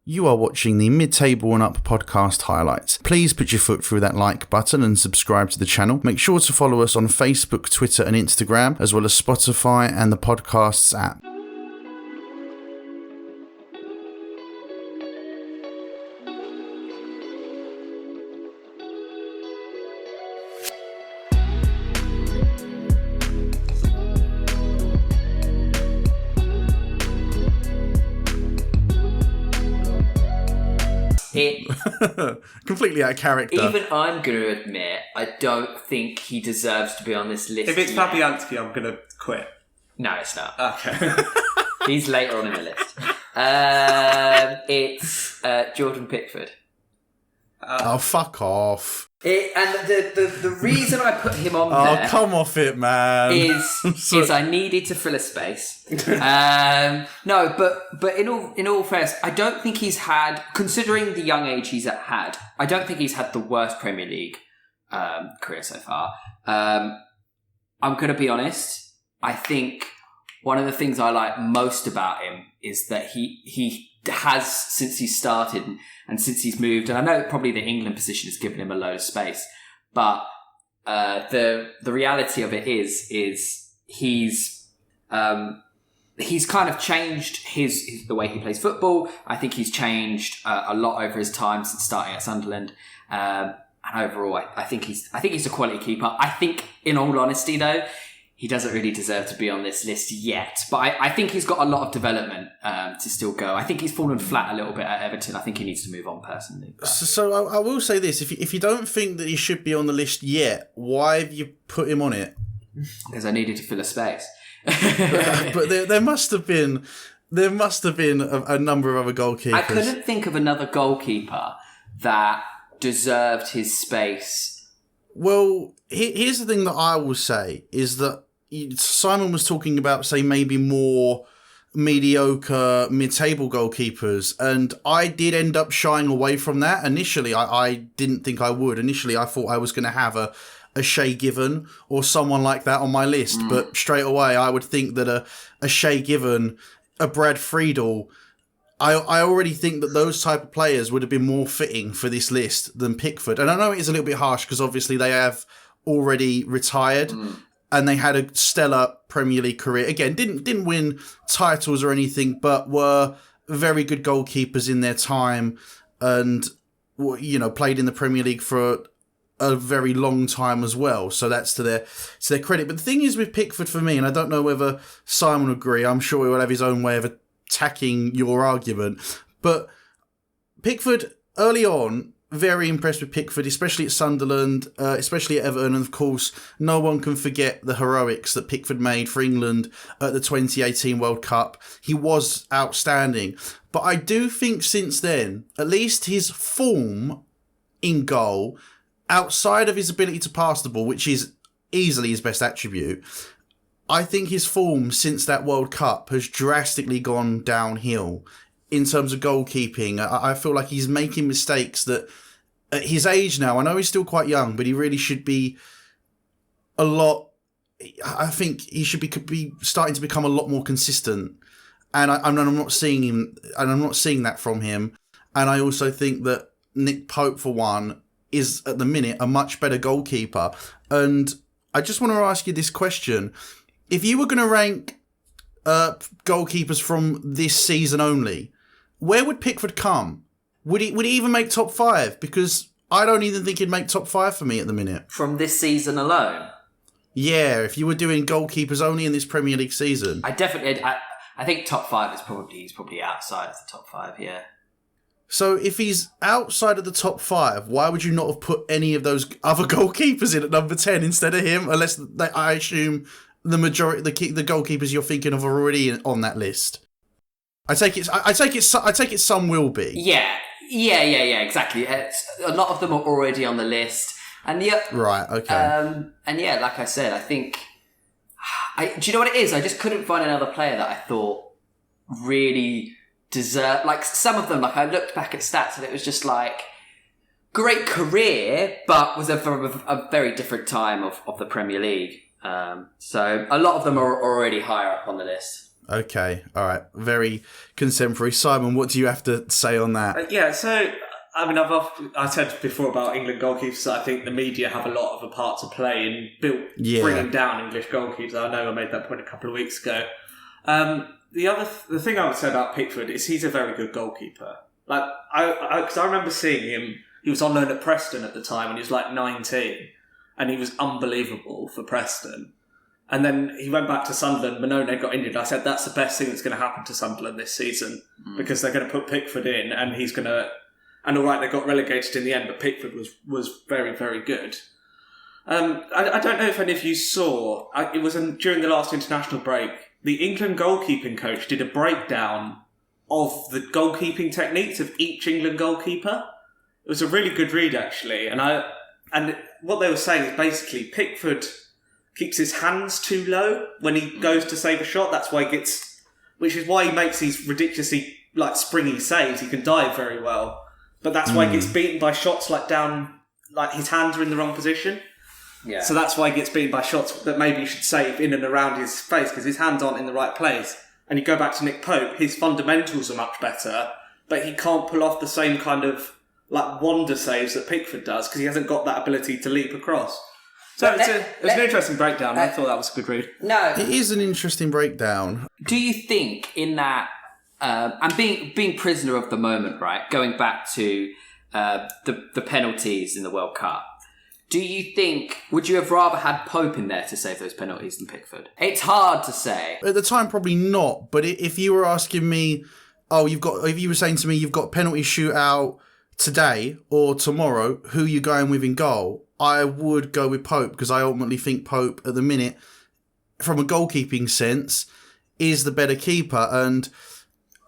You are watching the Mid-Table and Up podcast highlights. Please put your foot through that like button and subscribe to the channel. Make sure to follow us on Facebook, Twitter and Instagram, as well as Spotify and the podcasts app. Completely out of character. Even I'm going to admit, I don't think he deserves to be on this list. If it's Fabianski, I'm going to quit. No, it's not. Okay. He's later on in the list. It's Jordan Pickford. Oh, fuck off. And the reason I put him on there... Oh, come off it, man. is I needed to fill a space. No, but in all fairness, I don't think he's had, considering the young age he's had, I don't think he's had the worst Premier League career so far. I'm going to be honest. I think one of the things I like most about him is that he has, since he started and since he's moved, and I know probably the England position has given him a load of space, but the reality of it is he's kind of changed the way he plays football. I think he's changed a lot over his time since starting at Sunderland, and overall, I think he's a quality keeper. I think, in all honesty, though, he doesn't really deserve to be on this list yet. But I think he's got a lot of development to still go. I think he's fallen flat a little bit at Everton. I think he needs to move on personally. But. So I will say this. If you don't think that he should be on the list yet, why have you put him on it? Because I needed to fill a space. But there must have been a number of other goalkeepers. I couldn't think of another goalkeeper that deserved his space. Well, here's the thing that I will say is that Simon was talking about, say, maybe more mediocre mid-table goalkeepers, and I did end up shying away from that. Initially, I didn't think I would. Initially, I thought I was going to have a Shay Given or someone like that on my list, but straight away, I would think that a Shay Given, a Brad Friedel, I already think that those type of players would have been more fitting for this list than Pickford. And I know it is a little bit harsh because obviously they have already retired and they had a stellar Premier League career. Again, didn't win titles or anything, but were very good goalkeepers in their time and, you know, played in the Premier League for a very long time as well. So that's to their credit. But the thing is with Pickford for me, and I don't know whether Simon will agree, I'm sure he will have his own way of attacking your argument, but Pickford early on, very impressed with Pickford, especially at Sunderland, especially at Everton, and of course no one can forget the heroics that Pickford made for England at the 2018 World Cup. He was outstanding, but I do think since then, at least his form in goal, outside of his ability to pass the ball, which is easily his best attribute, I think his form since that World Cup has drastically gone downhill in terms of goalkeeping. I feel like he's making mistakes that at his age now, I know he's still quite young, but he really should be I think he should be starting to become a lot more consistent. And I'm not seeing him, and I'm not seeing that from him. And I also think that Nick Pope, for one, is at the minute a much better goalkeeper. And I just want to ask you this question. If you were going to rank goalkeepers from this season only, where would Pickford come? Would he even make top 5? Because I don't even think he'd make top 5 for me at the minute. From this season alone? Yeah, if you were doing goalkeepers only in this Premier League season. I think top 5 he's probably outside of the top 5, yeah. So if he's outside of the top 5, why would you not have put any of those other goalkeepers in at number 10 instead of him? Unless I assume the majority, the goalkeepers you're thinking of are already on that list. I take it some will be. Yeah, exactly. A lot of them are already on the list, and yeah, right, okay. And yeah, like I said, I think. Do you know what it is? I just couldn't find another player that I thought really deserved. Like some of them, like I looked back at stats and it was just like great career, but was from a very different time of the Premier League. So a lot of them are already higher up on the list. Okay, all right. Very contemporary. Simon, what do you have to say on that? Yeah, so I mean, I said before about England goalkeepers. I think the media have a lot of a part to play in bringing down English goalkeepers. I know I made that point a couple of weeks ago. The thing I would say about Pickford is he's a very good goalkeeper. Like because I remember seeing him. He was on loan at Preston at the time, and he was like 19, and he was unbelievable for Preston. And then he went back to Sunderland. Mannone got injured. I said that's the best thing that's going to happen to Sunderland this season because they're going to put Pickford in, and he's going to. And all right, they got relegated in the end, but Pickford was very, very good. I don't know if any of you saw. It was during the last international break. The England goalkeeping coach did a breakdown of the goalkeeping techniques of each England goalkeeper. It was a really good read, actually. And what they were saying is basically Pickford keeps his hands too low when he goes to save a shot. That's why which is why he makes these ridiculously springy saves. He can dive very well, but that's why he gets beaten by shots his hands are in the wrong position. Yeah. So that's why he gets beaten by shots that maybe you should save in and around his face because his hands aren't in the right place. And you go back to Nick Pope, his fundamentals are much better, but he can't pull off the same kind of wonder saves that Pickford does because he hasn't got that ability to leap across. So it was an interesting breakdown. I thought that was a good read. No, It is an interesting breakdown. do you think in that, and being prisoner of the moment, right? Going back to the penalties in the World Cup, do you think, would you have rather had Pope in there to save those penalties than Pickford? It's hard to say. At the time, probably not. But if you were asking me, if you were saying to me, you've got a penalty shootout today or tomorrow, who are you going with in goal? I would go with Pope because I ultimately think Pope at the minute, from a goalkeeping sense, is the better keeper. And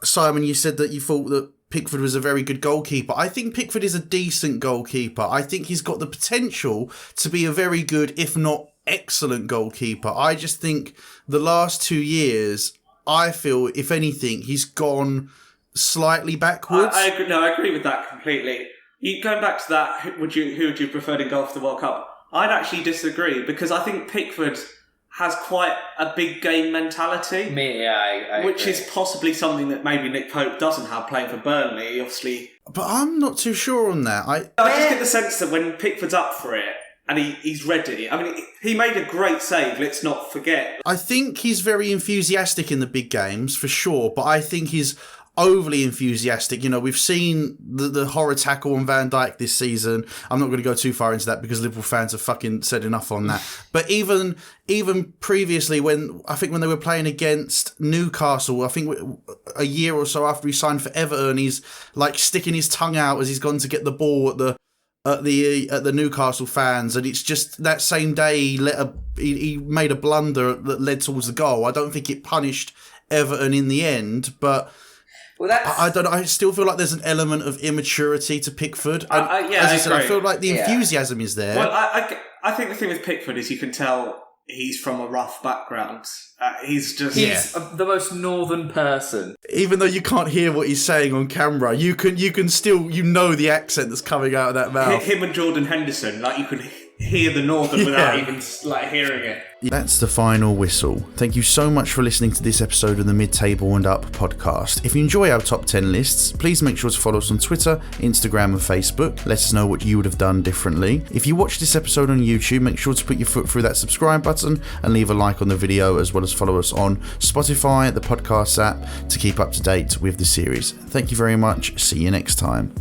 Simon, you said that you thought that Pickford was a very good goalkeeper. I think Pickford is a decent goalkeeper. I think he's got the potential to be a very good, if not excellent goalkeeper. I just think the last 2 years, I feel, if anything, he's gone slightly backwards. I agree with that completely. Going back to that, who would you prefer in goal for the World Cup? I'd actually disagree because I think Pickford has quite a big game mentality. I which agree. is possibly something that maybe Nick Pope doesn't have playing for Burnley, obviously. But I'm not too sure on that. I just get the sense that when Pickford's up for it and he's ready, I mean, he made a great save, let's not forget. I think he's very enthusiastic in the big games, for sure, but I think he's overly enthusiastic. You know, we've seen the horror tackle on Van Dijk this season. I'm not going to go too far into that because Liverpool fans have fucking said enough on that. But even previously, when they were playing against Newcastle, I think a year or so after he signed for Everton, he's sticking his tongue out as he's gone to get the ball at the Newcastle fans, and it's just that same day he made a blunder that led towards the goal. I don't think it punished Everton in the end, but. Well, I don't know. I still feel like there's an element of immaturity to Pickford. As I said, I feel like the enthusiasm is there. Well, I think the thing with Pickford is you can tell he's from a rough background. He's the most northern person. Even though you can't hear what he's saying on camera, you can still the accent that's coming out of that mouth. Him and Jordan Henderson, you could hear the northern without even hearing it. That's the final whistle. Thank you so much for listening to this episode of the Mid-Table and Up podcast. If you enjoy our top 10 lists, please make sure to follow us on Twitter, Instagram and Facebook. Let us know what you would have done differently. If you watch this episode on YouTube, make sure to put your foot through that subscribe button and leave a like on the video, as well as follow us on Spotify, the podcast app, to keep up to date with the series. Thank you very much. See you next time.